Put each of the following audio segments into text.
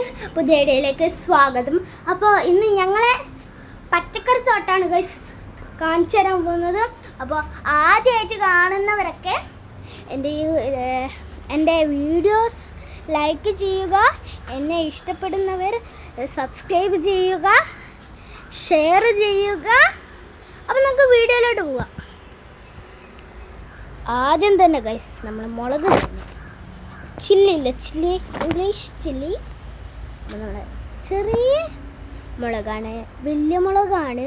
Guys, പുതിയ വീഡിയോയിലേക്ക് സ്വാഗതം. അപ്പോൾ ഇന്ന് ഞങ്ങളെ പച്ചക്കറി തോട്ടാണ് ഗൈസ് കാണിച്ചു തരാൻ പോകുന്നത്. അപ്പോൾ ആദ്യമായിട്ട് കാണുന്നവരൊക്കെ എൻ്റെ വീഡിയോസ് ലൈക്ക് ചെയ്യുക, എന്നെ ഇഷ്ടപ്പെടുന്നവർ സബ്സ്ക്രൈബ് ചെയ്യുക, ഷെയർ ചെയ്യുക. അപ്പോൾ നമുക്ക് വീഡിയോയിലോട്ട് പോവാം. ആദ്യം തന്നെ ഗൈസ് നമ്മൾ മുളക് ചില്ലി ഇംഗ്ലീഷ് ചില്ലി. നമ്മുടെ ചെറിയ മുളകാണ്, വലിയ മുളകാണ്.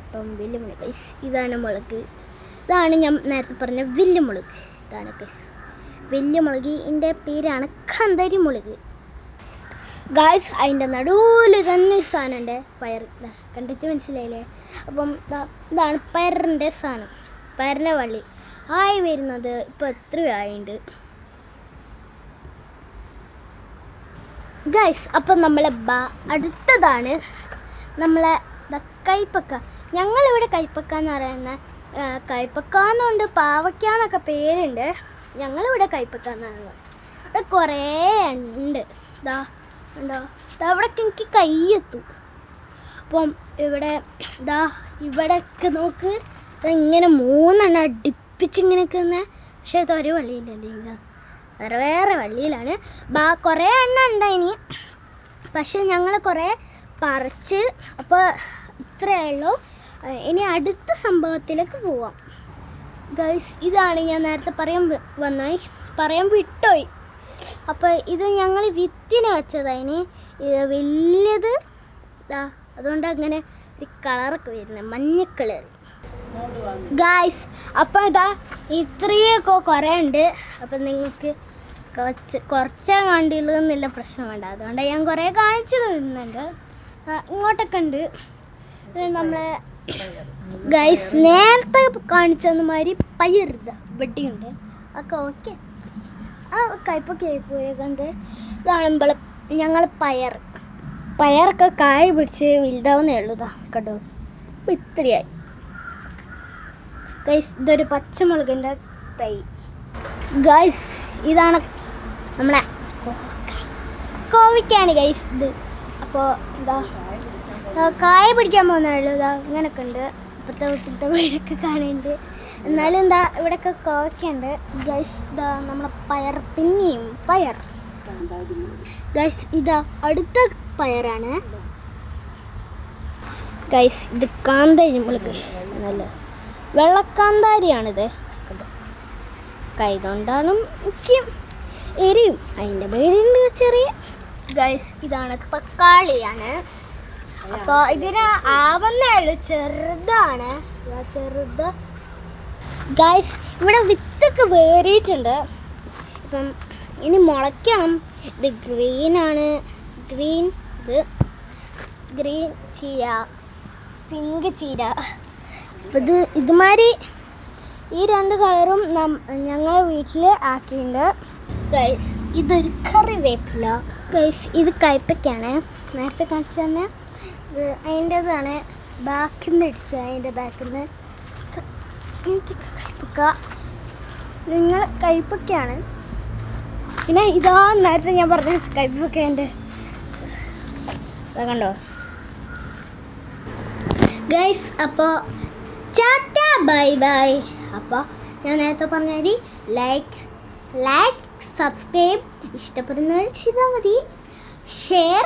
അപ്പം വലിയ മുളക് ഗൈസ്, ഇതാണ് മുളക്. ഇതാണ് ഞാൻ നേരത്തെ പറഞ്ഞ വലിയ മുളക്. ഇതാണ് ഗൈസ് വലിയ മുളക്. ഇതിൻ്റെ പേരാണ് കാന്താരി മുളക് ഗൈസ്. അതിൻ്റെ നടുവിൽ തന്നെ ഒരു സാധനമുണ്ട്, പയർ. കണ്ടിട്ട് മനസ്സിലായില്ലേ? അപ്പം ഇതാണ് പയറിൻ്റെ സാധനം, പയറിൻ്റെ വള്ളി. ആയി വരുന്നത് ഇപ്പോൾ എത്രയായിട്ടുണ്ട് ഗൈസ്. അപ്പം നമ്മളെ അടുത്തതാണ് നമ്മളെ കൈപ്പക്ക. ഞങ്ങളിവിടെ കൈപ്പക്ക എന്ന് പറയുന്ന കൈപ്പക്ക എന്നുണ്ട്, പാവയ്ക്ക എന്നൊക്കെ പേരുണ്ട്. ഞങ്ങളിവിടെ കൈപ്പക്ക എന്നാണ്. ഇവിടെ കുറേ ഉണ്ട്. ഉണ്ടോ? അവിടേക്ക് എനിക്ക് കൈയെത്തും. അപ്പം ഇവിടെയൊക്കെ നോക്ക്, ഇങ്ങനെ മൂന്നെണ്ണം അടുപ്പിച്ചിങ്ങനെ നിൽക്കുന്നത്. പക്ഷേ ഇതൊരു വള്ളിയില്ലല്ലേ, വേറെ വള്ളിയിലാണ്. കുറേ എണ്ണം ഉണ്ടായിനി, പക്ഷെ ഞങ്ങൾ കുറേ പറിച്ച്. അപ്പോൾ ഇത്രയേ ഉള്ളൂ. ഇനി അടുത്ത സംഭവത്തിലേക്ക് പോവാം ഗൈസ്. ഇതാണ് ഞാൻ നേരത്തെ പറയാൻ വിട്ടുപോയി. അപ്പോൾ ഇത് ഞങ്ങൾ വിത്തിന് വെച്ചതാണ്. ഇത് വലിയത് അതുകൊണ്ട് അങ്ങനെ ഒരു കളറൊക്കെ വരുന്നത്, മഞ്ഞ കളർ ഗൈസ്. അപ്പോൾ ഇത്രയൊക്കെ കുറേ ഉണ്ട്. അപ്പം നിങ്ങൾക്ക് കുറച്ചേ കണ്ടില്ലെന്നില്ല, പ്രശ്നം വേണ്ട. അതുകൊണ്ട് ഞാൻ കുറേ കാണിച്ചു തരുന്നുണ്ട്. ഇങ്ങോട്ടൊക്കെ ഉണ്ട് നമ്മളെ ഗൈസ് നേരത്തെ കാണിച്ചെന്ന മാതിരി പയർ വെട്ടിയുണ്ട്. ഒക്കെ ഓക്കെ. ആ കയ്പൊക്കെ പോയതുകൊണ്ട് ഇതാണ് ഞങ്ങൾ പയറൊക്കെ കായ പിടിച്ച് വലുതാവുന്നേ ഉള്ളൂ. കേട്ടോ, അപ്പോൾ ഇത്രയായി ഗൈസ്. ഇതൊരു പച്ചമുളകിൻ്റെ തൈ ഗൈസ്. ഇതാണ് നമ്മളെ കോവയ്ക്കാണ് ഗൈസ് ഇത്. അപ്പോൾ കായ പിടിക്കാൻ പോകുന്നുള്ളൂ. ഇങ്ങനെയൊക്കെ ഉണ്ട്. ഇപ്പോഴത്തെ വീടൊക്കെ കാണുന്നുണ്ട്. എന്നാലും ഇവിടെയൊക്കെ കോവയ്ക്കുണ്ട് ഗൈസ്. നമ്മളെ പിന്നെയും പയർ ഗൈസ്. അടുത്ത പയറാണ് ഗൈസ്. ഇത് കാന്താരി മുളക്, നല്ല വെള്ളക്കാന്താരിയാണിത്. കൈകൊണ്ടാണ് മുഖ്യം, എരിയും അതിൻ്റെ പേരുണ്ട് ചെറിയ ഗൈസ്. ഇതാണ് തക്കാളിയാണ്. അപ്പോൾ ഇതിന് ആവുന്നേ ഉള്ളൂ, ചെറുതാണ്, ചെറുത് ഗൈസ്. ഇവിടെ വിത്തൊക്കെ വേറിയിട്ടുണ്ട്. ഇപ്പം ഇനി മുളയ്ക്കണം. ഇത് ഗ്രീനാണ്, ഇത് ഗ്രീൻ ചീര, പിങ്ക് ചീര. അപ്പം ഇതുമാതിരി ഈ രണ്ട് കളറും ഞങ്ങൾ വീട്ടിൽ ആക്കിയിട്ടുണ്ട് ഗൈസ്. ഇതൊരു കറിവേപ്പില ഗൈസ്. ഇത് കയ്പയ്ക്കാണ്, നേരത്തെ കാണിച്ചു തന്നെ. ഇത് അതിൻ്റെതാണ് ബാക്കിൽ നിന്ന് എടുത്ത്, അതിൻ്റെ ബാക്കിൽ നിന്ന് ഇങ്ങനത്തെയൊക്കെ കയ്പക്ക. നിങ്ങൾ കയ്പയ്ക്കാണ്. പിന്നെ നേരത്തെ ഞാൻ പറഞ്ഞ കയ്പയ്ക്കേൻ്റെ കണ്ടോ ഗൈസ്. അപ്പോൾ ടാറ്റ ബൈ ബൈ. അപ്പോൾ ഞാൻ നേരത്തെ പറഞ്ഞ ലൈക്ക് സബ്സ്ക്രൈബ് ഇഷ്ടപ്പെടുന്നവർ ചെയ്താൽ മതി. ഷെയർ